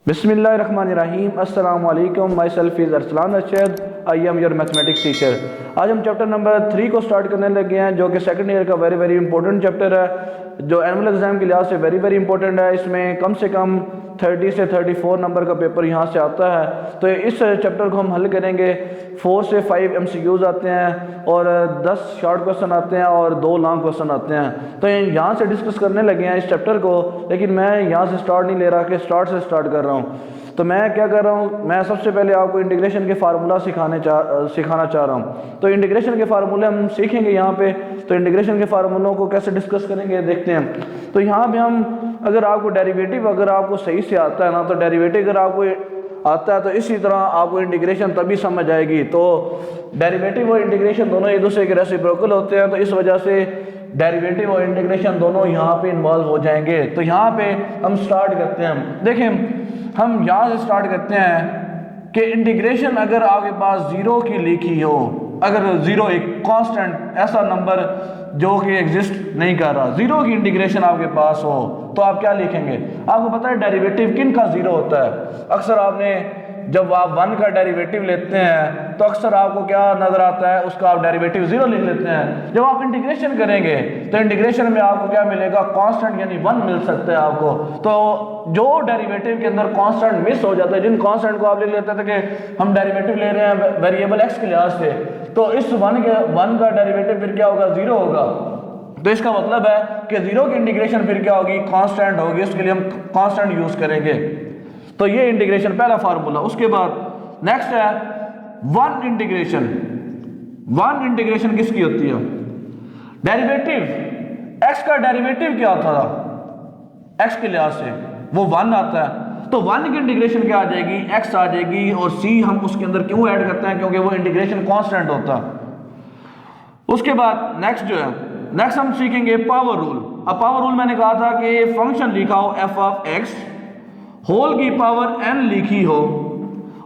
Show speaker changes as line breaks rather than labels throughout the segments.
बिस्मिल्लाहिर्रहमानिर्रहीम अस्सलाम वालेकुम। My self is Arsalan Rashid, I am your mathematics teacher. आज हम चैप्टर नंबर 3 को स्टार्ट करने लगे हैं, जो कि सेकंड ईयर का वेरी वेरी इंपॉर्टेंट चैप्टर है, जो एनुअल एग्जाम के लिहाज से वेरी वेरी इंपॉर्टेंट है। इसमें कम से कम 30 से 34 नंबर का पेपर यहाँ से आता है। तो इस चैप्टर को हम हल करेंगे। 4 से 5 MCQs आते हैं और 10 शॉर्ट क्वेश्चन आते हैं और 2 लॉन्ग क्वेश्चन आते हैं। तो यहाँ से डिस्कस करने लगे हैं इस चैप्टर को, लेकिन मैं यहाँ से स्टार्ट नहीं ले रहा कि स्टार्ट से स्टार्ट कर रहा हूँ। तो मैं क्या कर रहा हूँ, मैं सबसे पहले आपको इंटीग्रेशन के फार्मूला सिखाना चाह रहा हूँ। तो इंटीग्रेशन के फार्मूले हम सीखेंगे यहाँ पे। तो इंटीग्रेशन के फार्मूलों को कैसे डिस्कस करेंगे देखते हैं। तो यहाँ पे हम, अगर आपको डेरिवेटिव अगर आपको सही से आता है ना, तो डेरिवेटिव अगर आपको आता है तो इसी तरह आपको इंटीग्रेशन तभी समझ आएगी। तो डेरिवेटिव और इंटीग्रेशन दोनों एक दूसरे के रेसिप्रोकल होते हैं, तो इस वजह से डेरिवेटिव और इंटीग्रेशन दोनों यहाँ पे इन्वॉल्व हो जाएंगे। तो यहाँ पे हम स्टार्ट करते हैं। देखें, हम यहाँ से स्टार्ट करते हैं कि इंटीग्रेशन अगर आपके पास 0 की लिखी हो, अगर 0 एक कांस्टेंट ऐसा नंबर जो कि एग्जिस्ट नहीं कर रहा, 0 की इंटीग्रेशन आपके पास हो, तो आप क्या लिखेंगे? आपको पता है डेरिवेटिव किन का 0 होता है? अक्सर आपने, जब आप 1 का डेरिवेटिव लेते हैं तो अक्सर आपको क्या नजर आता है, उसका आप डेरिवेटिव 0 लिख लेते हैं। जब आप इंटीग्रेशन करेंगे तो इंटीग्रेशन में आपको क्या मिलेगा? कांस्टेंट यानी 1 मिल सकता है आपको। तो जो डेरिवेटिव के अंदर कांस्टेंट मिस हो जाता है, जिन कांस्टेंट को आप लिख लेते थे कि हम डेरिवेटिव ले रहे हैं वेरिएबल x के लिहाज से, तो इस 1 का डेरिवेटिव फिर क्या होगा? 0 होगा। तो इसका मतलब है कि 0 की इंटीग्रेशन फिर क्या होगी? कांस्टेंट होगी। उसके लिए हम कांस्टेंट यूज करेंगे। तो ये इंटीग्रेशन पहला फार्मूला। उसके बाद नेक्स्ट है 1 इंटीग्रेशन। 1 इंटीग्रेशन किसकी होती है? डेरिवेटिव x का डेरिवेटिव क्या होता था? x के लिहाज से वो 1 आता है। तो 1 की इंटीग्रेशन क्या आ जाएगी? x आ जाएगी। और c हम उसके अंदर क्यों ऐड करते हैं? क्योंकि वो इंटीग्रेशन कांस्टेंट होता है। उसके बाद नेक्स्ट जो है, नेक्स्ट हम सीखेंगे पावर रूल। अब पावर रूल मैंने कहा था कि फंक्शन लिखा हो f ऑफ x, होल की पावर n लिखी हो,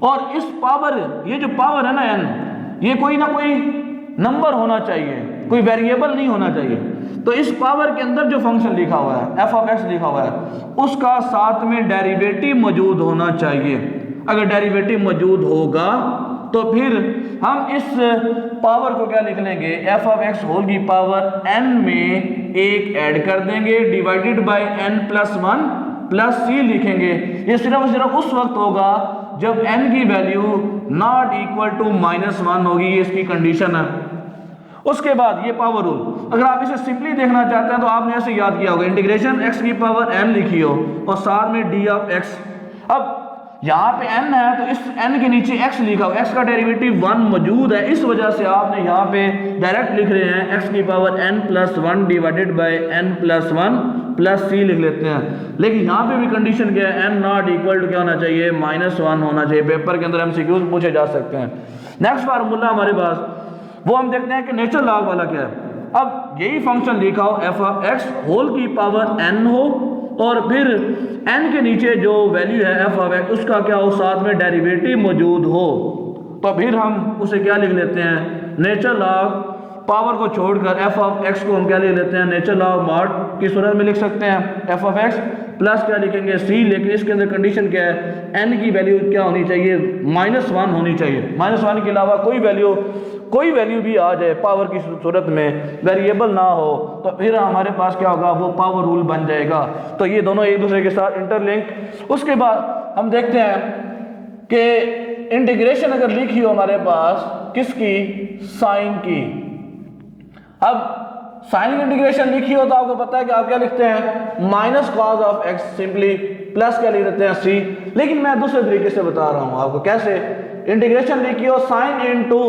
और इस पावर, ये जो पावर है ना n, ये कोई ना कोई नंबर होना चाहिए, कोई वेरिएबल नहीं होना चाहिए। तो इस पावर के अंदर जो फंक्शन लिखा हुआ है f ऑफ x लिखा हुआ है, उसका साथ में डेरिवेटिव मौजूद होना चाहिए। अगर डेरिवेटिव मौजूद होगा तो फिर हम इस पावर को क्या लिख लेंगे? f ऑफ x होल की पावर n में 1 ऐड कर देंगे, divided by n plus 1 plus c लिखेंगे। ये सिर्फ उस वक्त होगा जब n की वैल्यू नॉट इक्वल टू -1 होगी। ये इसकी कंडीशन है। उसके बाद ये पावर रूल, अगर आप इसे सिंपली देखना चाहते हैं तो आपने ऐसे याद किया होगा, इंटीग्रेशन x की पावर n लिखी हो और साथ में d ऑफ x। अब यहाँ पे n है तो इस n के नीचे x लिखा हो, x का डेरिवेटिव 1 मौजूद है, इस वजह से आपने यहाँ पे डायरेक्ट लिख रहे हैं x की power n plus 1 divided by n plus 1 plus c लिख लेते हैं। लेकिन यहाँ पे भी कंडीशन क्या है? n नॉट इक्वल टू क्या होना चाहिए? -1 होना चाहिए। पेपर के अंदर MCQs पूछे जा सकते हैं। नेक्स्ट फार्मूला हमारे पास, वो हम देखते हैं कि नेचुरल लॉग वाला क्या है। अब यही फंक्शन लिखा हो f ऑफ x होल की पावर n हो, और फिर n के नीचे जो वैल्यू है f ऑफ x, उसका क्या हो? साथ में डेरिवेटिव मौजूद हो। तो फिर हम उसे क्या लिख लेते हैं? नेचुरल लॉग, पावर को छोड़कर f ऑफ x को हम क्या लिख लेते हैं? नेचुरल लॉग मॉड की सूरत में लिख सकते हैं। f ऑफ x प्लस क्या लिखेंगे? c। लेकिन इसके अंदर कंडीशन क्या है? n की वैल्यू क्या होनी चाहिए? -1 होनी चाहिए। -1 के अलावा कोई वैल्यू भी आ जाए पावर की सूरत में, वेरिएबल ना हो, तो फिर हमारे पास क्या होगा? वो पावर रूल बन जाएगा। तो ये दोनों एक दूसरे के साथ इंटरलिंक। उसके बाद हम देखते हैं कि इंटीग्रेशन अगर लिखी हो हमारे पास किसकी? साइन की। अब साइन इंटीग्रेशन लिखी हो तो आपको पता है कि आप क्या लिखते हैं? Minus cos of x, simply plus क्या लिख देते हैं? c। लेकिन मैं दूसरे तरीके से बता रहा हूं आपको कैसे। इंटीग्रेशन लिखी हो साइन इनटू,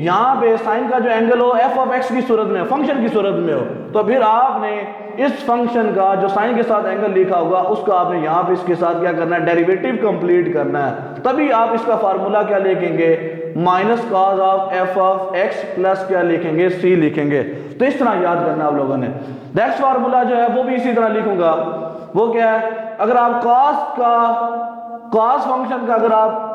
यहाँ पे साइन का जो एंगल हो f ऑफ x की सूरत में, फंक्शन की सूरत में हो, तो फिर आपने इस फंक्शन का जो साइन के साथ एंगल लिखा होगा उसका आपने यहाँ पे इसके साथ क्या करना है? डेरिवेटिव कंप्लीट करना है। तभी आप इसका फार्मूला क्या लिखेंगे? Minus cos of f of x plus क्या लिखेंगे? c लिखेंगे। तो इस तरह याद करना आप लोगों ने। नेक्स्ट फार्मूला जो है वो भी इसी तरह लिखूंगा। वो क्या है? अगर आप cos फंक्शन का अगर आप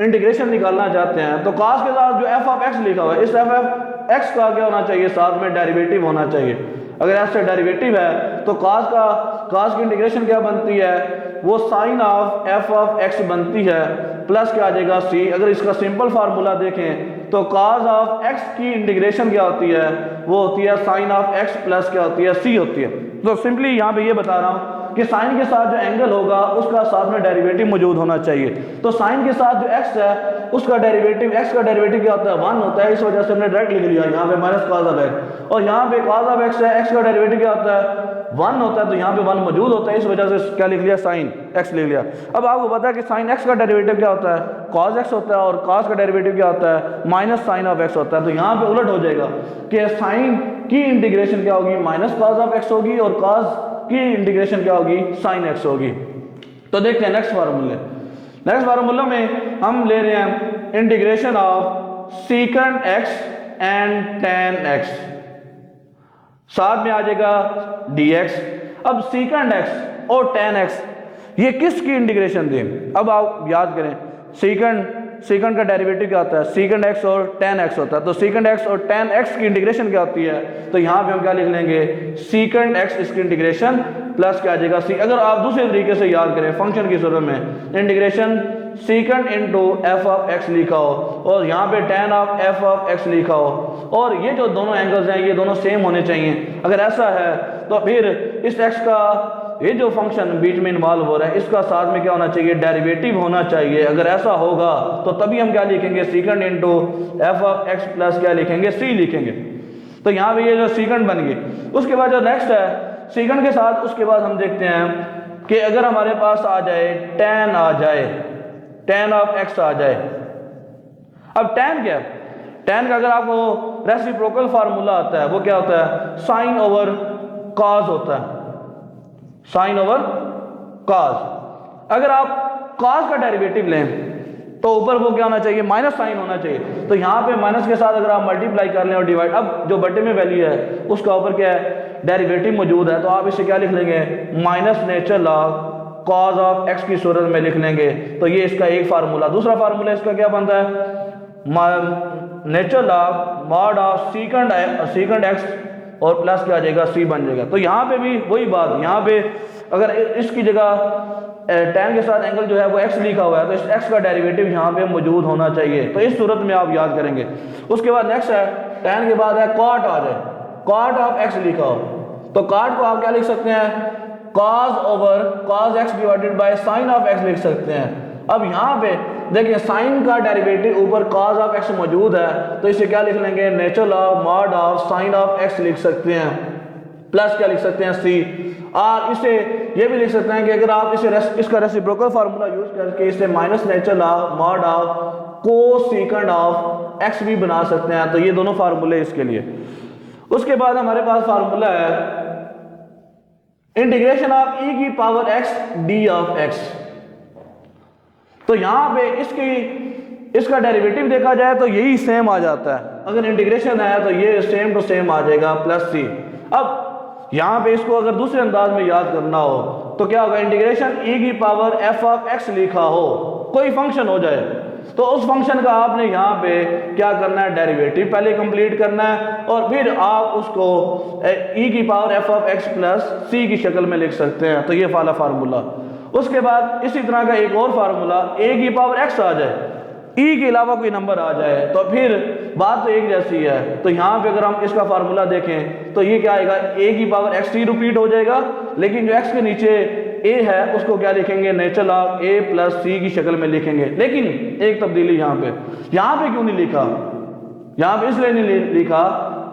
इंटीग्रेशन निकालना चाहते हैं तो cos के साथ जो f ऑफ x लिखा हुआ है, इस f ऑफ x का क्या होना चाहिए? साथ में डेरिवेटिव होना चाहिए। अगर ऐसे डेरिवेटिव है तो काज की इंटीग्रेशन क्या बनती है, वो sine of F of X बनती है प्लस क्या आ जाएगा सी। अगर इसका सिंपल फार्मूला देखें तो काज ऑफ एक्स की इंटीग्रेशन क्या होती है, वो होती है साइन ऑफ एक्स प्लस क्या होती है सी होती है। तो सिंपली यहाँ पे ये बता रहा हूँ कि साइन के साथ जो एंगल होगा उसका साथ में डेरिवेटिव मौजूद होना चाहिए। तो साइन के साथ जो एक्स है उसका डेरिवेटिव, एक्स का डेरिवेटिव क्या होता है 1 होता है, इस वजह से हमने डायरेक्ट लिख लिया यहाँ पे माइनस कॉज ऑफ एक्स। और यहाँ पे कॉज ऑफ एक्स है, एक्स का डेरिवेटिव क्या होता है 1 होता है, तो यहाँ पे 1 मौजूद होता है, इस वजह से क्या लिख लिया साइन एक्स लिख लिया। अब आपको पता है कि साइन एक्स का डेरिवेटिव क्या होता है कॉज एक्स होता है, और कॉज का डेरिवेटिव क्या होता है माइनस साइन ऑफ एक्स होता है। तो यहाँ पे उलट हो जाएगा कि साइन की इंटीग्रेशन क्या होगी माइनस कॉज ऑफ एक्स होगी और कॉज की इंटीग्रेशन क्या होगी साइन एक्स होगी। तो देखते हैं नेक्स्ट फार्मूले। नेक्स्ट फार्मूला में हम ले रहे हैं integration of secant x and ten x, साथ में आ जाएगा dx। अब सीकेंट एक्स और टेन एक्स ये किसकी इंटीग्रेशन दी, अब आप याद करें सीकेंट का डेरिवेटिव क्या होता है सीकेंट एक्स और टेन एक्स होता है। तो सीकेंट एक्स और टेन एक्स की इंटीग्रेशन क्या होती है, तो यहाँ पे हम क्या लिख लेंगे सीकेंट एक्स इसकी इंटीग्रेशन प्लस क्या आ जाएगा सी। अगर आप दूसरे तरीके से याद करें फंक्शन की सूरत में integration secant into F of x लिखा हो और यहाँ पे ten of F of x लिखा हो, और ये जो दोनों एंगल्स हैं ये दोनों सेम होने चाहिए। अगर ऐसा है तो फिर इस एक्स का ये जो फंक्शन बीच में इन्वॉल्व हो रहा है इसका साथ में क्या होना चाहिए डेरिवेटिव होना चाहिए। अगर ऐसा होगा तो तभी हम क्या लिखेंगे secant into F of x plus क्या लिखेंगे सी लिखेंगे। तो यहाँ पे ये जो सीकेंट बन गई। उसके बाद जो नेक्स्ट है सीकेंट के साथ उसके बाद हम देखते हैं कि अगर हमारे पास आ जाए टेन आ जाए, टेन ऑफ एक्स आ जाए। अब टेन क्या है, टेन का अगर आपको रेसिप्रोकल फार्मूला आता है वो क्या होता है साइन ओवर कॉज होता है, साइन ओवर कॉज। अगर आप कॉज का डेरिवेटिव लें तो ऊपर वो क्या होना चाहिए माइनस साइन होना चाहिए। तो यहाँ पे माइनस के साथ अगर आप मल्टीप्लाई कर लें और डिवाइड, अब जो बटे में वैल्यू है उसका ऊपर क्या है डेरिवेटिव मौजूद है, तो आप इसे क्या लिख लेंगे minus nature log cause of x की सूरत में लिख लेंगे। तो ये इसका एक फार्मूला। दूसरा फार्मूला इसका क्या बनता है nature log mod of secant x और प्लस क्या आ जाएगा सी बन जाएगा। तो यहाँ पे भी वही बात, यहाँ पे अगर इसकी जगह टेन के साथ एंगल जो है वो एक्स लिखा हुआ है तो इस एक्स का डेरिवेटिव यहाँ पे मौजूद होना चाहिए। तो इस सूरत में आप याद करेंगे। उसके बाद नेक्स्ट है टेन के बाद है कॉट आ जाए, कॉट ऑफ एक्स लिखा हो तो कॉट को आप क्या लिख सकते हैं cause over cos x divided by sine of x लिख सकते हैं। अब यहाँ पे देखिए साइन का डेरिवेटिव ऊपर कॉज ऑफ एक्स मौजूद है तो इसे क्या लिख लेंगे natural of mod of sine of x लिख सकते हैं प्लस क्या लिख सकते हैं सी। और इसे ये भी लिख सकते हैं कि अगर आप इसका रेसिप्रोकल फार्मूला यूज करके इसे minus natural of mod of cosecant of x भी बना सकते हैं। तो ये दोनों फार्मूले इसके लिए। उसके बाद हमारे पास फार्मूला है इंटीग्रेशन ऑफ ई की power x D of x. तो यहां पे इसका डेरिवेटिव देखा जाए तो यही सेम आ जाता है। अगर इंटीग्रेशन है तो ये सेम टू सेम आ जाएगा प्लस सी। अब यहां पे इसको अगर दूसरे अंदाज में याद करना हो तो क्या होगा इंटीग्रेशन ई की पावर एफ ऑफ एक्स लिखा हो, कोई फंक्शन हो जाए तो उस फंक्शन का आपने यहाँ पे क्या करना है डेरिवेटिव पहले कंप्लीट करना है और फिर आप उसको ई की power f of x plus c की शक्ल में लिख सकते हैं। तो ये वाला फार्मूला। उसके बाद इसी तरह का एक और फार्मूला ए की पावर एक्स आ जाए, ई के अलावा कोई नंबर आ जाए तो फिर बात तो एक जैसी है। तो यहाँ पे अगर हम इसका फार्मूला देखें तो ये क्या आएगा ए की पावर एक्स ही रिपीट हो जाएगा, लेकिन जो एक्स के नीचे ए है उसको क्या लिखेंगे natural of A plus c की शक्ल में लिखेंगे। लेकिन एक तब्दीली यहाँ पे क्यों नहीं लिखा, यहाँ पे इसलिए नहीं लिखा,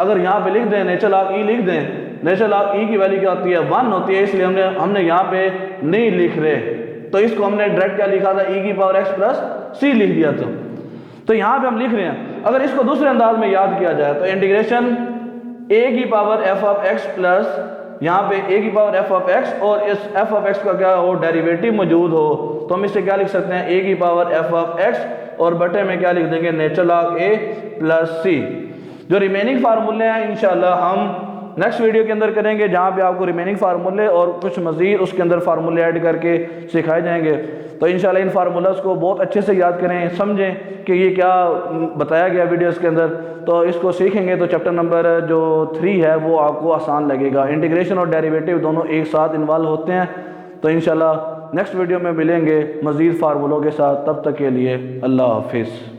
अगर यहाँ पे लिख दें नेचुरल ऑफ ई लिख दें, नेचुरल ऑफ ई की वैल्यू क्या होती है 1 होती है, इसलिए हमने यहाँ पे नहीं लिख रहे। तो इसको हमने डायरेक्ट क्या लिखा था ई की पावर एक्स प्लस सी लिख दिया था। तो यहाँ पे हम लिख रहे हैं। अगर इसको दूसरे अंदाज में याद किया जाए तो इंटीग्रेशन ए की power f of x plus यहाँ पे ए की पावर एफ ऑफ एक्स और इस एफ ऑफ एक्स का क्या हो डेरिवेटिव मौजूद हो तो हम इसे क्या लिख सकते हैं ए की पावर एफ ऑफ एक्स और बटे में क्या लिख देंगे नेचुरल ऑफ ए प्लस सी। जो रिमेनिंग फार्मूले हैं इंशाल्लाह हम नेक्स्ट वीडियो के अंदर करेंगे, जहाँ पे आपको रिमेनिंग फार्मूले और कुछ मज़ीद उसके अंदर फार्मूले ऐड करके सिखाए जाएंगे। तो इंशाल्लाह इन फार्मूलाज को बहुत अच्छे से याद करें, समझें कि ये क्या बताया गया वीडियोस के अंदर। तो इसको सीखेंगे तो चैप्टर नंबर जो 3 है वो आपको आसान लगेगा। इंटीग्रेशन और डेरिवेटिव दोनों एक साथ इन्वॉल्व होते हैं। तो इंशाल्लाह नेक्स्ट वीडियो में मिलेंगे मज़ीद फार्मूलों के साथ। तब तक के लिए अल्लाह हाफिज़।